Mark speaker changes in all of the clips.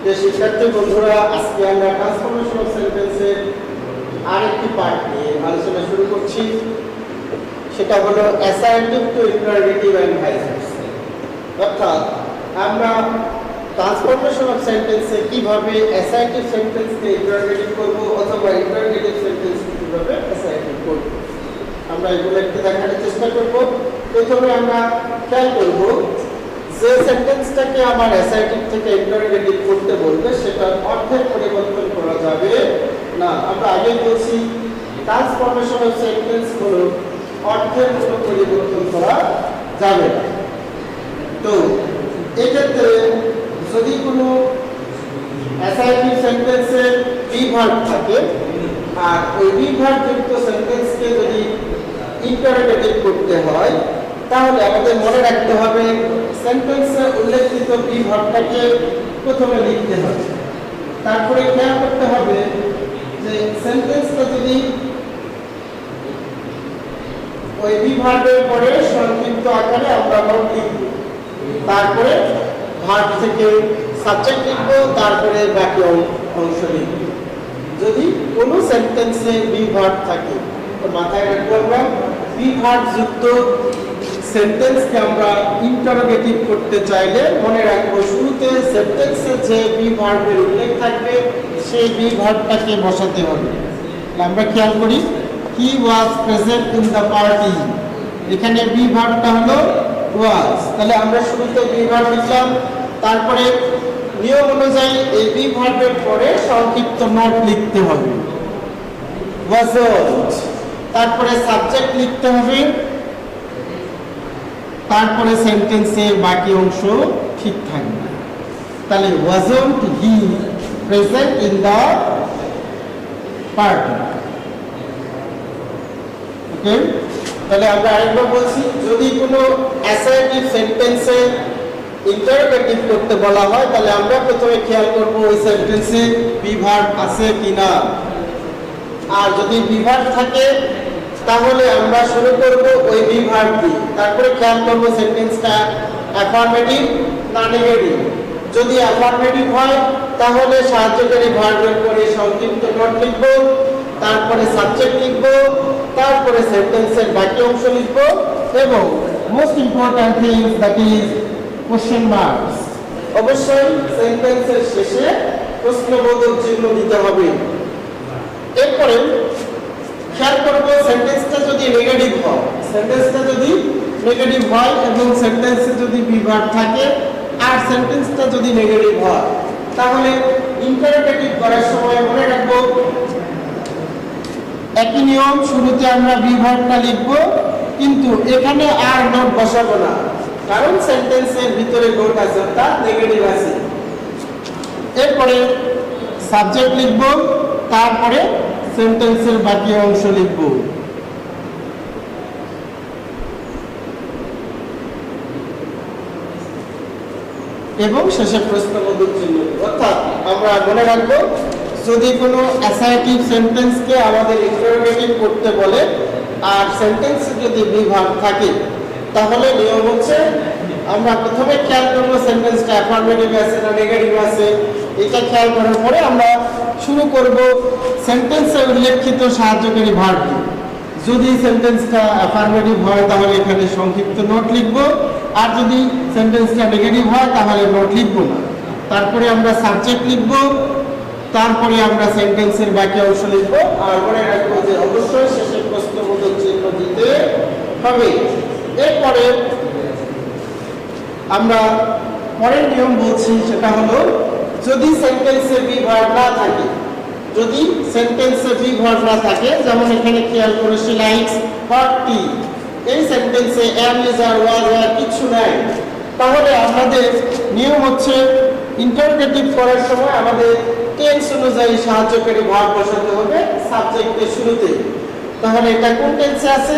Speaker 1: যে শিক্ষার্থী বন্ধুরা, আজকে আমরা ট্রান্সফরমেশন অফ সেন্টেন্সের আরেকটি পার্ট নিয়ে আলোচনা শুরু করছি। সেটা হলো assertive to interrogative and vice versa. অর্থাৎ আমরা ট্রান্সফরমেশন অফ সেন্টেন্সে কিভাবে অ্যাসার্টিভ সেন্টেন্সকে ইন্টারোগেটিভ করব অথবা ইন্টারোগেটিভ সেন্টেন্সকে কিভাবে অ্যাসার্টিভ করব, আমরা এগুলো একটু দেখানোর চেষ্টা করব। প্রথমে আমরা খেয়াল করব যে সেন্টেন্সটাকে আমার অ্যাসার্টিভ থেকে ইন্টারোগেটিভ করতে বলবে সেটার অর্থের পরিবর্তন করা যাবে না। আমরা আগেই বলছি ট্রান্সফরমেশন অফ সেন্টেন্স হলো অর্থের কোনো পরিবর্তন করা যাবে না। তো এক্ষেত্রে যদি কোনো অ্যাসার্টিভ সেন্টেন্সে বি ভার্ব থাকে আর ওই বি ভার্ব যুক্ত সেন্টেন্সকে যদি ইন্টারোগেটিভ করতে হয়, তাহলে আমাদের মনে রাখতে হবে সেন্টেন্সে উল্লেখিত বি ভার্বটাকে প্রথমে লিখতে হবে। তারপরে খেয়াল করতে হবে যে সেন্টেন্সটা যদি ওই বি ভার্বের পরে সংক্ষিপ্ত আকারে আমরা ভার্ব লিখব, তারপরে ভার্ব থেকে সাবজেক্ট লিখব, তারপরে বাকি অংশ লিখব। যদি কোনো সেন্টেন্সে বি ভার্ব থাকে তো মাথায় রাখবো আমরা বি ভার্ব যুক্ত সেন্টেন্সকে আমরা ইন্টারোগেটিভ করতে চাইলে মনে রাখবো শুরুতে সেন্টেন্সে যে বি ভার্বের উল্লেখ থাকবে সেই বি ভার্বটাকে বসাতে হবে। আমরা খেয়াল করি he was present in the party, এখানে বি ভার্বটা হলো ওয়াজ, তাহলে আমরা শুরুতে বি ভার্ব লিখলাম, তারপরে নিয়ম অনুযায়ী এই বি ভার্বের পরে সংক্ষিপ্ত নোট লিখতে হবে ওয়াজন্ট, তারপরে সাবজেক্ট লিখতে হবে, তারপরে সেন্টেন্সের বাকি অংশ ঠিক থাকবে। তাহলে wasn't he present in the party. Okay, তাহলে আমরা আরেকবার বলছি, যদি কোনো অ্যাসার্টিভ সেন্টেন্সে ইন্টারোগেটিভ করতে বলা হয় তাহলে আমরা প্রথমে খেয়াল করব ওই সেন্টেন্সে বি ভার্ব আছে কিনা, আর যদি বি ভার্ব থাকে তাহলে আমরা শুরু করব ওই বি ভার্ব দিয়ে, তারপরে খেয়াল করব সেন্টেন্সটা অ্যাফার্মেটিভ না নেগেটিভ। যদি অ্যাফার্মেটিভ হয় তাহলে সাহায্যকারী ভার্বের পরে সংক্ষিপ্ত নোট লিখব, তারপরে সাবজেক্ট লিখব, তারপরে সেন্টেন্সের বাকি অংশ লিখব এবং most important thing that is question marks. অবশ্যই সেন্টেন্সের শেষে প্রশ্নবোধক চিহ্ন দিতে হবে। এরপরে খেয়াল করব সেন্টেন্সটা যদি নেগেটিভ হয়, সেন্টেন্সটা যদি নেগেটিভ হয় এবং সেন্টেন্সে যদি বি ভার্ব থাকে আর সেন্টেন্সটা যদি নেগেটিভ হয় তাহলে ইন্টারোগেটিভ করার সময় মনে রাখবো একই নিয়ম, শুরুতে আমরা বি ভার্বটা লিখব কিন্তু এখানে আর নোট বসাবো না, কারণ সেন্টেন্সের ভিতরে নোট আছে অর্থাৎ নেগেটিভ আছে। এরপরে সাবজেক্ট লিখব, তারপরে সেন্টেন্সের বাকি অংশ লিখব। এবং শেষে প্রশ্নবোধক চিহ্ন। অর্থাৎ আমরা মনে রাখবো যদি কোনো অ্যাসার্টিভ সেন্টেন্সকে আমাদের ইন্টারোগেটিভ করতে বলে আর সেন্টেন্সে যদি বি ভার্ব থাকে তাহলে নিয়ম হচ্ছে আমরা প্রথমে খেয়াল করবো সেন্টেন্সটা অ্যাফার্মেটিভ আছে না নেগেটিভ আছে, এটা খেয়াল করার পরে আমরা শুরু করব সেন্টেন্সে উল্লেখিত সাহায্যকারী ভার্ব দিয়ে। যদি সেন্টেন্সটা অ্যাফার্মেটিভ হয় তাহলে এখানে সংক্ষিপ্ত নোট লিখব, আর যদি সেন্টেন্সটা নেগেটিভ হয় তাহলে নোট লিখব না। তারপরে আমরা সাবজেক্ট লিখব, তারপরে আমরা সেন্টেন্সের বাকি অংশ লিখব, আর মনে রাখবো যে অবশ্যই শেষে প্রশ্নবোধক চিহ্ন দিতে হবে। এরপরে আমরা পরের নিয়ম বলছি, সেটা হলো যদি সেন্টেন্সে বি ভার্ব না থাকে, যদি সেন্টেন্সে বি ভার্ব না থাকে, যেমন এখানে খেয়াল করে she likes hot tea, এই সেন্টেন্সে am is আর was আর কিছু নাই, তাহলে আমাদের নিয়ম হচ্ছে ইন্টারোগেটিভ করার সময় আমাদের টেন্স অনুযায়ী সাহায্যকারী ভার্ব বসাতে হবে সাবজেক্টের শুরুতে। তাহলে এটা কোন টেন্সে আছে,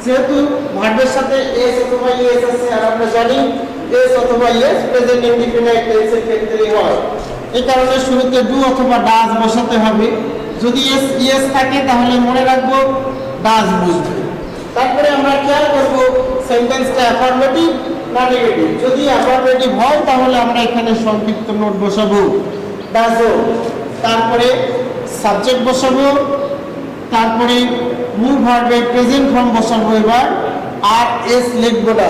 Speaker 1: যেহেতু ভার্বের সাথে এস অথবা ইএস আছে আর আমরা জানি এস অথবা ইএস প্রেজেন্ট ইনডিফিনাইট টেন্সের ক্ষেত্রেই হয়, এই কারণে শুরুতে ডু অথবা ডাজ বসাতে হবে। যদি এস ইএস থাকে তাহলে মনে রাখবো ডাজ বুঝবে। তারপরে আমরা খেয়াল করব সেন্টেন্সটা অ্যাফার্মেটিভ না নেগেটিভ। যদি অ্যাফার্মেটিভ হয় তাহলে আমরা এখানে সংক্ষিপ্ত নোট বসাবো ডাজন্ট, তারপরে সাবজেক্ট বসাবো, তারপরে মূল ভার্বের প্রেজেন্ট ফর্ম বসাবো এবার, আর এস লিখবো না,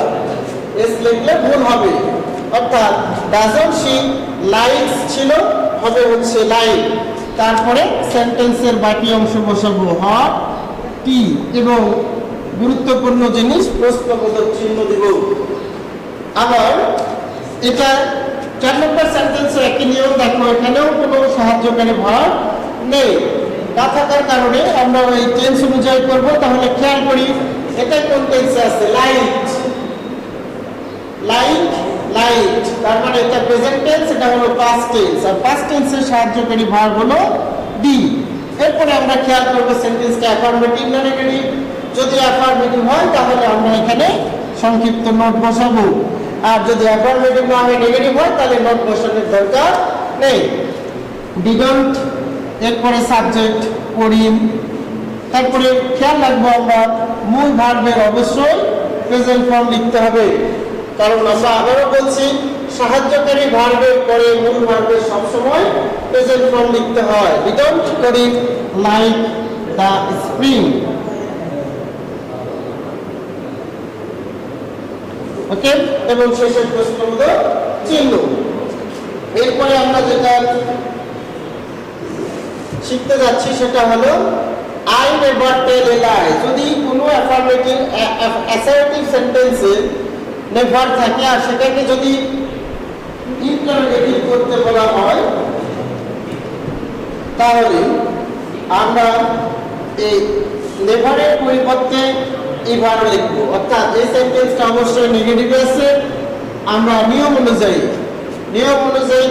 Speaker 1: এস লিখলে ভুল হবে। অর্থাৎ ডাজন্ট শি লাইকস ছিল, হবে হচ্ছে লাইক। তারপরে সেন্টেন্সের বাকি অংশ বসাবো হট টি, এবং গুরুত্বপূর্ণ জিনিস প্রশ্নবোধক চিহ্ন দিব। আবার এটা 4 নম্বর সেন্টেন্সে একই নিয়ম। দেখো এখানেও কোনো সাহায্যকারী ভার্ব নেই, না থাকার কারণে আমরা ওই টেন্স অনুযায়ী করব। তাহলে খেয়াল করি এটা কোন টেন্সে আছে, লাইট, লাইট, লাইট, তার মানে এটা প্রেজেন্ট টেন্স, এটা হলো পাস্ট টেন্স, আর পাস্ট টেন্সের সাহায্যকারী ভার্ব হলো ডি। এরপরে আমরা খেয়াল করব সেন্টেন্সটা অ্যাফার্মেটিভ না নেগেটিভ। যদি অ্যাফার্মেটিভ হয় তাহলে আমরা এখানে সংক্ষিপ্ত নোট বসাবো, আর যদি অ্যাফার্মেটিভ না হয় নেগেটিভ হয় তাহলে নোট বসানোর দরকার নেই। ডিডন্ট, এরপরে সাবজেক্ট পড়িন। তারপরে খেয়াল রাখবো আমরা মূল ভার্বের অবশ্যই প্রেজেন্ট ফর্ম লিখতে হবে, কারণ আমরা আবারও বলছি সাহায্যকারী ভার্বের পরে মূল ভার্বের সবসময় প্রেজেন্ট ফর্ম লিখতে হয়। ডিডন্ট করি লাইক দ্য স্প্রিং। ওকে, এবং শেষের প্রশ্নবোধক চিহ্ন। এরপরে আমরা যেটা শিখতে যাচ্ছি সেটা হলো আই নেভার টেল এ লাই। যদি কোনো অ্যাফার্মেটিভ অ্যাসার্টিভ সেন্টেন্সে নেভার থাকে আর সেটাকে যদি ইন্টারোগেটিভ করতে বলা হয় তাহলে আমরা এই নেভারের পরিবর্তে এভার লিখব। অর্থাৎ এই সেন্টেন্সটা অবশ্যই নেগেটিভ আছে। আমরা নিয়ম অনুযায়ী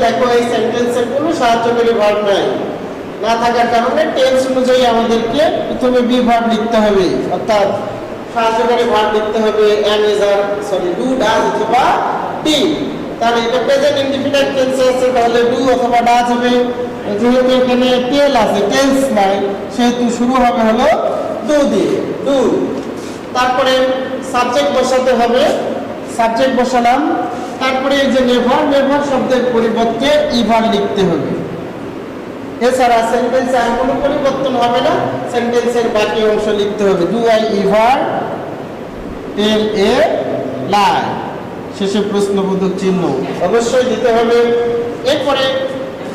Speaker 1: দেখো এই সেন্টেন্সের কোনো সাহায্যকারী ভার্ব নাই, না থাকার কারণে টেন্স অনুযায়ী আমাদেরকে প্রথমে বি ভার্ব লিখতে হবে, অর্থাৎ সাহায্যকারী ভার্ব লিখতে হবে এম, ইজ, আর ডু, ডাজ অথবা ডি। তাহলে এটা প্রেজেন্ট ইনডিফিনিট টেন্সে আছে, তাহলে ডু অথবা ডাজ হবে। যেহেতু এখানে টেল আছে, টেন্স নাই, সেহেতু শুরু হবে হলো ডু দিয়ে, ডু। তারপরে সাবজেক্ট বসাতে হবে, সাবজেক্ট বসালাম। তারপরে এই যে নেভার, নেভার শব্দের পরিবর্তে ইভার লিখতে হবে। এছাড়া সেন্টেন্সে আর কোনো পরিবর্তন হবে না, সেন্টেন্সের বাকি অংশ লিখতে হবে। ডু আই ইভার টেল এ লাই, শেষে প্রশ্নবোধক চিহ্ন অবশ্যই দিতে হবে। এরপরে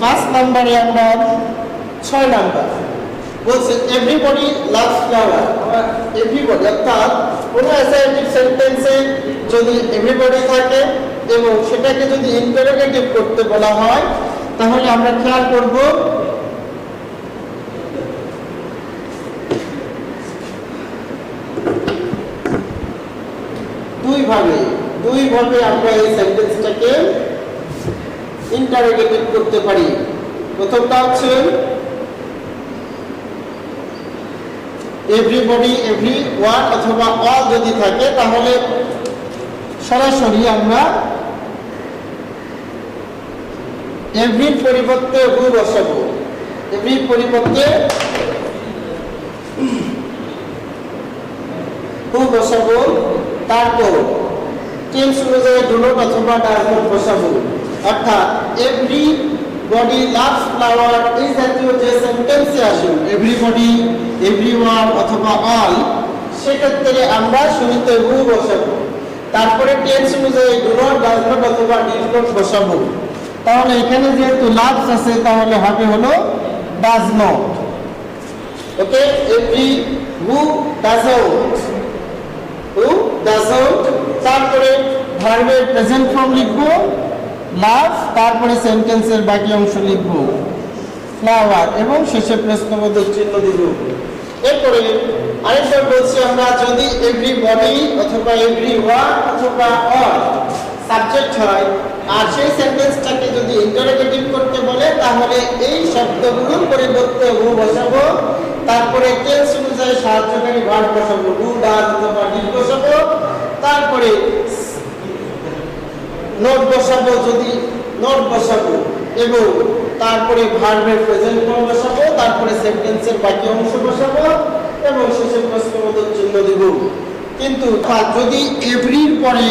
Speaker 1: 5 নম্বরে আমরা 6 নাম্বার বলছে এভরিবডি লাভস ফ্লাওয়ার। এভরিবডি অর্থাৎ কোনো অ্যাসার্টিভ সেন্টেন্সে যদি এভরিবডি থাকে এবং সেটাকে যদি ইন্টারোগেটিভ করতে বলা হয় তাহলে আমরা খেয়াল করব দুই ভাবে আমরা এই সেন্টেন্সটাকে ইন্টারোগেটিভ করতে পারি। প্রথমটা হচ্ছে এভরিবডি, এভরিওয়ান অথবা অল যদি থাকে তাহলে সরাসরি আমরা এভরির পরিবর্তে হু বসাবো, এভরির পরিবর্তে হু বসাবো। তারপর টেন্স অনুযায়ী ডু নট অথবা ডাজ নট বসাবো। অর্থাৎ এভরিবডি লাভস ফ্লাওয়ার এই জাতীয় যে সেন্টেন্সে আসুন এভরিবডি, এভরিওয়ান অথবা অল, সেক্ষেত্রে আমরা শুরুতে হু বসাবো। তারপরে টেন্স অনুযায়ী ডু নট, ডাজ নট অথবা ডিড নট বসাবো। তাহলে এখানে যেহেতু লাভস আছে তাহলে হবে হলো does not. Okay, every, who doesn't, who doesn't. তারপরে ভার্বের প্রেজেন্ট ফর্ম লিখবো লাভ, তারপরে সেন্টেন্সের বাকি অংশ লিখবো ফ্লাওয়ার, এবং শেষে প্রশ্নবোধক চিহ্ন দিব। এরপরে আরেকবার বলছি আমরা, যদি এভরিবডি অথবা এভরিওয়ান অথবা অল সাবজেক্ট হয় আর সেই সেন্টেন্সটাকে যদি ইন্টারোগেটিভ করতে বলে তাহলে এই শব্দগুলোর পরিবর্তে হু বসাবো। তারপরে টেন্স অনুযায়ী সাহায্যকারী ভার্ব বসাবো, ডু, ডাজ অথবা ডিড বসাবো। তারপরে নোট বসাবো, যদি নোট বসাবো, এবং তারপরে ভার্বের প্রেজেন্ট ফর্ম বসাবো। তারপরে সেন্টেন্সের বাকি অংশ বসাবো এবং শেষে প্রশ্নবোধক চিহ্ন দিব। কিন্তু যদি এভরির পরে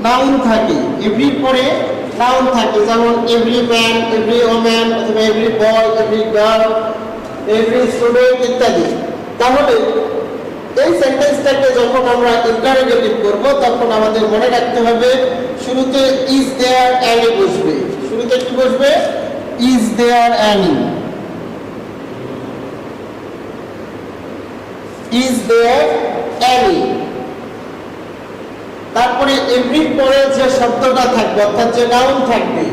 Speaker 1: নাউন থাকে, এভরির পরে নাউন থাকে, যেমন এভরি ম্যান, এভরি ওম্যান, অথবা এভরি বয়, এভরি গার্ল, এভরি স্টুডেন্ট ইত্যাদি। তাহলে এই সেন্টেন্সটাকে যখন আমরা ইন্টারোগেটিভ করব তখন আমাদের মনে রাখতে হবে শুরুতে ইজ দেয়ার এনি বসবে। শুরুতে কি বসবে? Is there any, is there any. তারপরে এভরির পরে যে শব্দটা থাকবে অর্থাৎ যে নাউন থাকবে,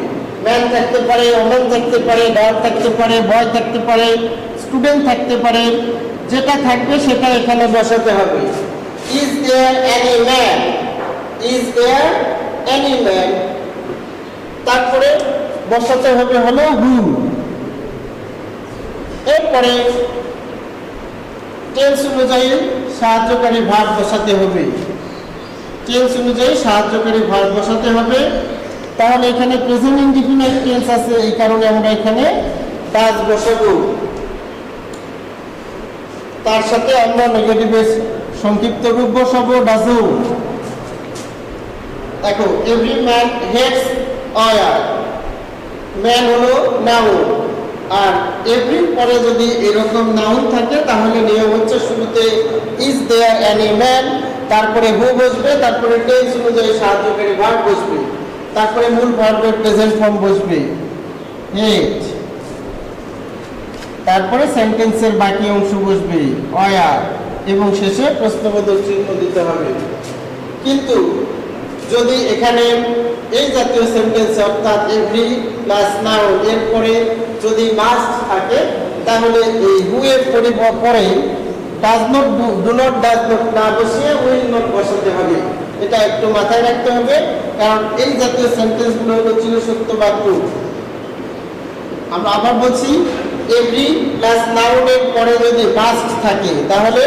Speaker 1: ম্যান থাকতে পারে, ওম্যান থাকতে পারে, গার্ল থাকতে পারে, বয় থাকতে পারে, স্টুডেন্ট থাকতে পারে, যেটা থাকবে সেটা এখানে বসাতে হবে। Is there any man, is there any man. তারপরে বসাতে হবে হলো হু। এরপরে টেন্স অনুযায়ী সাহায্যকারী ভার্ব বসাতে হবে। টেন্স অনুযায়ী সাহায্যকারী ভার্ব বসাতে হবে। তাহলে এখানে প্রেজেন্ট ইনডিফিনিট টেন্স আছে, এই কারণে আমরা এখানে ডাজ বসাবো। তার সাথে আমরা নেগেটিভের সংক্ষিপ্ত রূপ বসাবো ডাজু। দেখো every man hates war, man হলো নাউন, আর এভরি পরে যদি এরকম নাউন থাকে তাহলে নিয়ম হচ্ছে শুরুতে ইজ দেয়ার এনি ম্যান, তারপরে হু বসবে, তারপরে টেন্স অনুযায়ী সাহায্যকারী ভার্ব বসবে, তারপরে মূল ভার্বের প্রেজেন্ট ফর্ম বসবে হেড, তারপরে সেন্টেন্সের বাকি অংশ বসবে অয়ার, এবং শেষে প্রশ্নবোধক চিহ্ন দিতে হবে। কিন্তু যদি এখানে এই জাতীয় সেন্টেন্স অর্থাৎ এভরি প্লাস নাউন এরপরে যদি মাস্ট থাকে তাহলে এই হু এর পরে does not, do not, does not না বসিয়ে উইল নট বসাতে হবে। এটা একটু মাথায় রাখতে হবে, কারণ এই জাতীয় সেন্টেন্সগুলো হলো চিরসত্য বাক্য। আমরা আবার বলছি এভরি প্লাস নাউনের পরে যদি মাস্ট থাকে তাহলে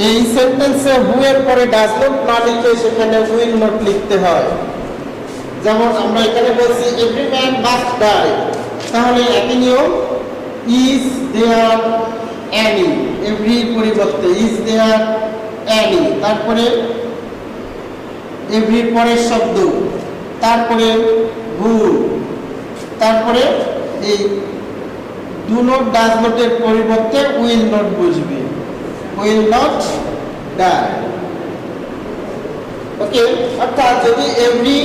Speaker 1: এই সেন্টেন্সে হু এর পরে ডাজ নট না লিখে সেখানে উইল নট লিখতে হয়। যেমন আমরা এখানে বলছি এভরি ম্যান মাস্ট ডাই, তাহলে একই নিয়ম ইজ দেয়ার এনি, এভরির পরিবর্তে ইজ দেয়ার এনি, তারপরে এভরির পরের শব্দ, তারপরে হু, তারপরে এই ডু নট ডাজ নটের পরিবর্তে উইল নট বসবে, উইল নট ডাই। ওকে, অর্থাৎ যদি এভরি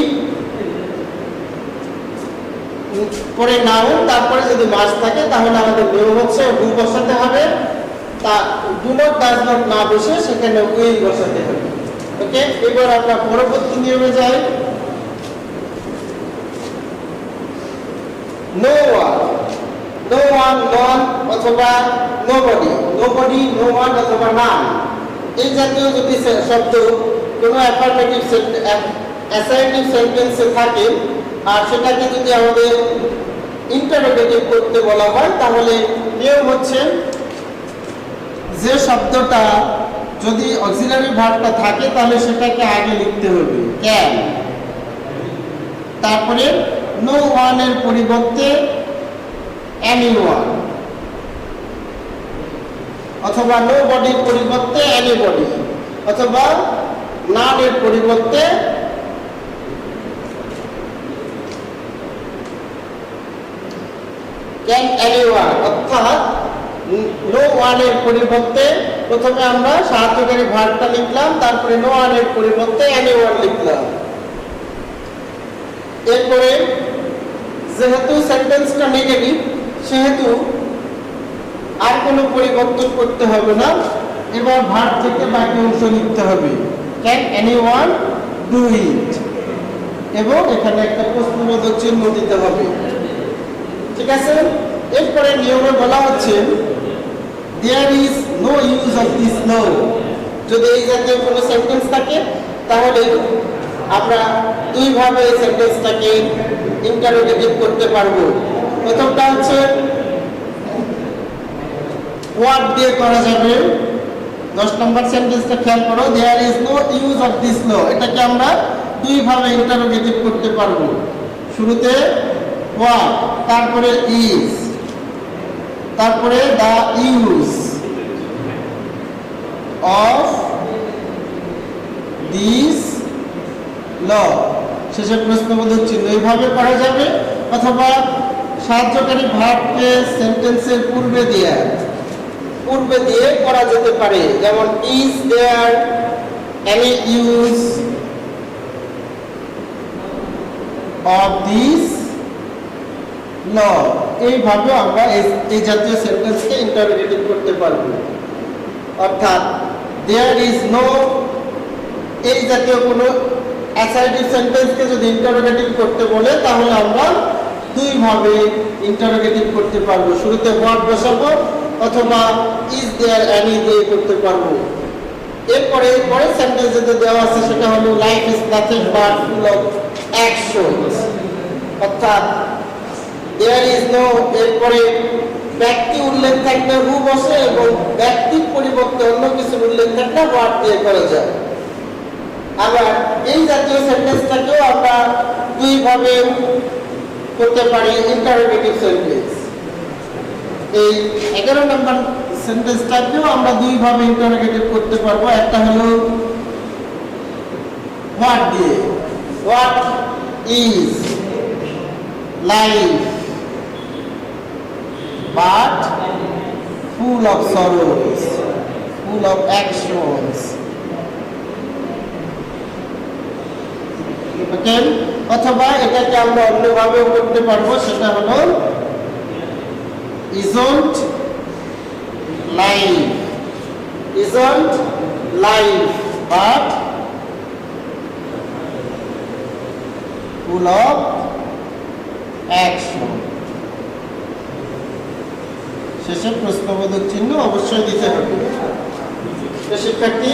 Speaker 1: পরে নাউন তারপরে যদি মাস থাকে তাহলে আমাদের নিয়ম হচ্ছে হু বসাতে হবে, তা ডু নট ডাজ নট না বসে সেখানে উইল বসাতে হবে। ওকে, এবার আমরা পরবর্তী নিয়মে যাই। নো ওয়ান, নো ওয়ান, নন অথবা নোবডি, নোবডি, নো ওয়ান অথবা নান, এই জাতীয় যদি শব্দ কোনো অ্যাফার্মেটিভ অ্যাসার্টিভ সেন্টেন্সে থাকে আর সেটাকে যদি আমাদের ইন্টারোগেটিভ করতে বলা হয় তাহলে নিয়ম হচ্ছে যে শব্দটা যদি অক্সিলারি ভার্বটা থাকে তাহলে সেটাকে আগে লিখতে হবে ক্যান, তারপরে নো ওয়ানের পরিবর্তে এনিওয়ান, অথবা নো বডির পরিবর্তে এনিবডি, অথবা নানের পরিবর্তে ক্যান এনিওয়ান। অর্থাৎ নো ওয়ানের পরিবর্তে প্রথমে আমরা সাহায্যকারী ভার্বটা লিখলাম, তারপরে নো ওয়ানের পরিবর্তে এনিওয়ান লিখলাম। এরপরে যেহেতু সেন্টেন্সটা নেগেটিভ সেহেতু আর কোনো পরিবর্তন করতে হবে না, এবার ভার্ব থেকে বাকি অংশ লিখতে হবে ক্যান এনিওয়ান ডু ইট, এবং এখানে একটা প্রশ্নবোধক চিহ্ন দিতে হবে। ঠিক আছে, এরপরে নিয়মে বলা হচ্ছে there is no use of this law. যদি এই জাতীয় কোনো সেন্টেন্স থাকে তাহলে আমরা দুইভাবে এই সেন্টেন্সটাকে ইন্টারোগেটিভ করতে পারবো। প্রথমটা হচ্ছে হোয়াট দিয়ে করা যাবে। 10 নম্বর সেন্টেন্সটা খেয়াল করো, there is no use of this law, এটাকে আমরা দুইভাবে ইন্টারোগেটিভ করতে পারবো। শুরুতে হোয়াট, তারপরে ইজ, তারপরে the use of this law, শেষে প্রশ্নবোধক চিহ্ন, এইভাবে করা যাবে। অথবা সাহায্যকারী ভার্বকে সেন্টেন্সের পূর্বে দিয়ে করা যেতে পারে, যেমন is there any use of this law. এইভাবে আমরা এই জাতীয় সেন্টেন্সকে ইন্টারোগেটিভ করতে পারবো। অর্থাৎ দেয়ার ইজ নো, এই জাতীয় কোনো অ্যাসার্টিভ সেন্টেন্সকে যদি ইন্টারোগেটিভ করতে বলে তাহলে আমরা দুইভাবে ইন্টারোগেটিভ করতে পারবো। শুরুতে হোয়াট বসাবো অথবা ইজ দেয়ার এনি দিয়ে করতে পারবো। এরপরে পরের সেন্টেন্স যেটা দেওয়া আছে সেটা হলো life is nothing but full of actions. অর্থাৎ দেয়ার ইজ নো, এরপরে ব্যক্তি উল্লেখ থাকলে হু বসে এবং ব্যক্তির পরিবর্তে অন্য কিছুর উল্লেখ থাকলে হোয়াট দিয়ে করা যায়। আবার এই জাতীয় সেন্টেন্সটাকেও আমরা দুইভাবে করতে পারি, ইন্টারোগেটিভ সেন্টেন্স। এই 11 নম্বর সেন্টেন্সটাকেও আমরা দুইভাবে ইন্টারোগেটিভ করতে পারবো। একটা হলো হোয়াট দিয়ে, what is life but full of sorrows, full of actions. Okay, অথবা এটাকে আমরা অন্যভাবেও করতে পারবো, সেটা হলো isn't life, isn't life but full of action। শেষে প্রশ্নবোধক চিহ্ন অবশ্যই দিতে হবে। তো শিক্ষার্থী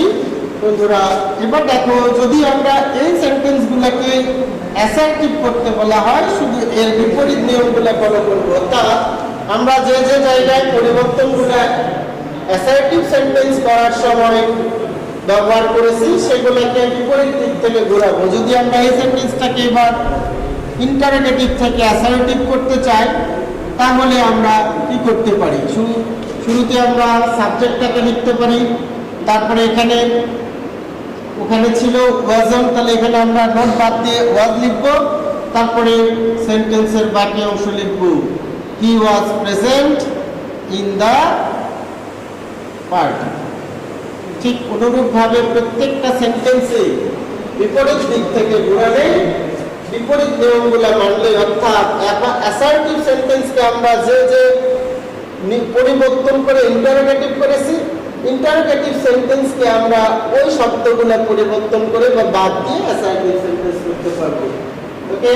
Speaker 1: বন্ধুরা, এবার দেখো, যদি আমরা এই সেন্টেন্সগুলোকে অ্যাসার্টিভ করতে বলা হয় শুধু এর বিপরীত নিয়মগুলো ফলো করবো। অর্থাৎ আমরা যে যে জায়গায় পরিবর্তনগুলো অ্যাসার্টিভ সেন্টেন্স করার সময় ব্যবহার করেছি সেগুলোকে বিপরীত দিক থেকে ঘোরাবো। যদি আমরা এই সেন্টেন্সটাকে এবার ইন্টারোগেটিভ থেকে অ্যাসার্টিভ করতে চাই তাহলে আমরা কি করতে পারি? শুরুতে আমরা সাবজেক্টটাকে লিখতে পারি, তারপরে ওখানে ছিল ওয়াজন্ট, তাহলে এখানে আমরা নট বাদ দিয়ে ওয়াজ লিখবো, তারপরে সেন্টেন্সের বাকি অংশ লিখবো he was present in the party. ঠিক অনুরূপভাবে প্রত্যেকটা সেন্টেন্সে বিপরীত দিক থেকে ঘোরালে, বিপরীত নিয়মগুলো মানলে, অর্থাৎ অ্যাসার্টিভ সেন্টেন্সকে আমরা যে পরিবর্তন করে ইন্টারোগেটিভ করেছি, ইন্টারোগেটিভ সেন্টেন্সকে আমরা ওই শব্দগুলো পরিবর্তন করে বা বাদ দিয়ে অ্যাসার্টিভ সেন্টেন্স করতে পারবো। ওকে,